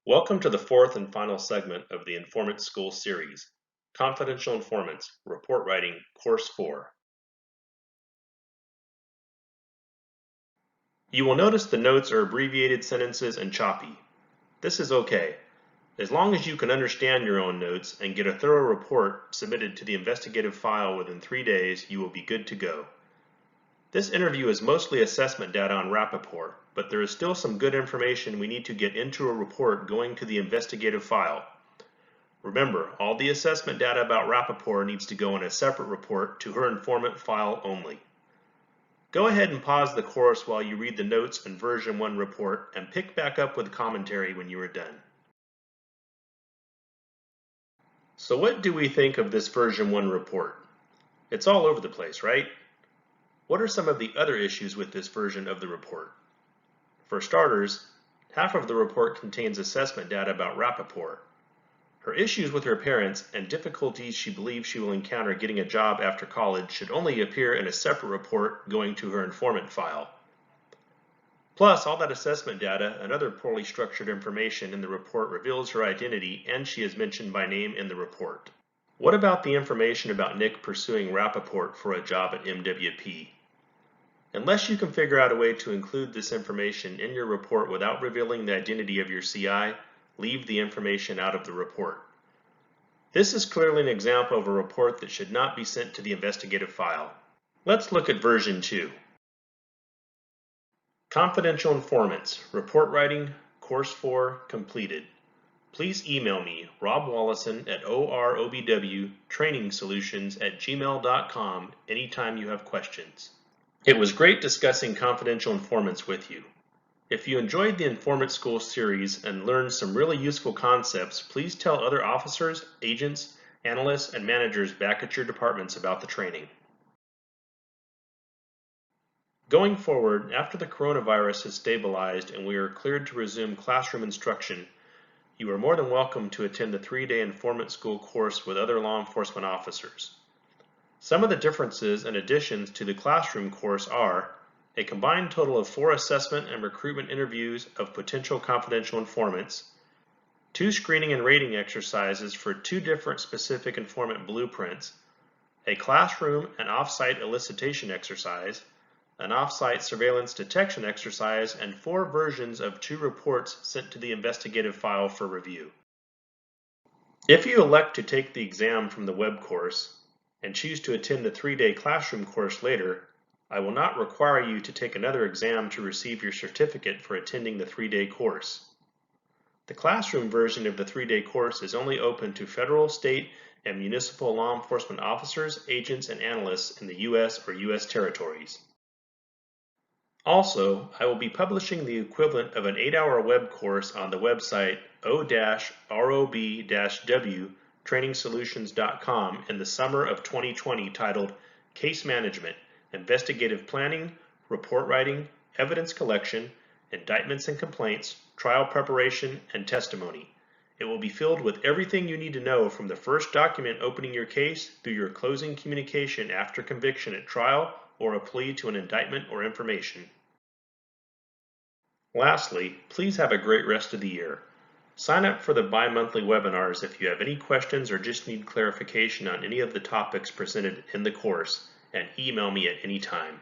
Welcome to the fourth and final segment of the Informant School series, Confidential Informants, Report Writing, Course 4. You will notice the notes are abbreviated sentences and choppy. This is okay. As long as you can understand your own notes and get a thorough report submitted to the investigative file within 3 days, you will be good to go. This interview is mostly assessment data on Rappaport, but there is still some good information we need to get into a report going to the investigative file. Remember, all the assessment data about Rappaport needs to go in a separate report to her informant file only. Go ahead and pause the course while you read the notes and version 1 report and pick back up with commentary when you are done. So what do we think of this version 1 report? It's all over the place, right? What are some of the other issues with this version of the report? For starters, half of the report contains assessment data about Rappaport. Her issues with her parents and difficulties she believes she will encounter getting a job after college should only appear in a separate report going to her informant file. Plus, all that assessment data and other poorly structured information in the report reveals her identity, and she is mentioned by name in the report. What about the information about Nick pursuing Rappaport for a job at MWP? Unless you can figure out a way to include this information in your report without revealing the identity of your CI, leave the information out of the report. This is clearly an example of a report that should not be sent to the investigative file. Let's look at version 2. Confidential Informants, Report Writing, Course 4, completed. Please email me, Rob Wallison at orobwtrainingsolutions@gmail.com anytime you have questions. It was great discussing confidential informants with you. If you enjoyed the Informant School series and learned some really useful concepts, please tell other officers, agents, analysts, and managers back at your departments about the training. Going forward, after the coronavirus has stabilized and we are cleared to resume classroom instruction, you are more than welcome to attend the 3-day Informant School course with other law enforcement officers. Some of the differences and additions to the classroom course are a combined total of 4 assessment and recruitment interviews of potential confidential informants, 2 screening and rating exercises for 2 different specific informant blueprints, a classroom and off-site elicitation exercise, an off-site surveillance detection exercise, and 4 versions of 2 reports sent to the investigative file for review. If you elect to take the exam from the web course, and choose to attend the 3-day classroom course later, I will not require you to take another exam to receive your certificate for attending the 3-day course. The classroom version of the 3-day course is only open to federal, state, and municipal law enforcement officers, agents, and analysts in the U.S. or U.S. territories. Also, I will be publishing the equivalent of an 8-hour web course on the website o-rob-w trainingsolutions.com in the summer of 2020 titled Case Management, Investigative Planning, Report Writing, Evidence Collection, Indictments and Complaints, Trial Preparation, and Testimony. It will be filled with everything you need to know from the first document opening your case through your closing communication after conviction at trial or a plea to an indictment or information. Lastly, please have a great rest of the year. Sign up for the bi-monthly webinars if you have any questions or just need clarification on any of the topics presented in the course, and email me at any time.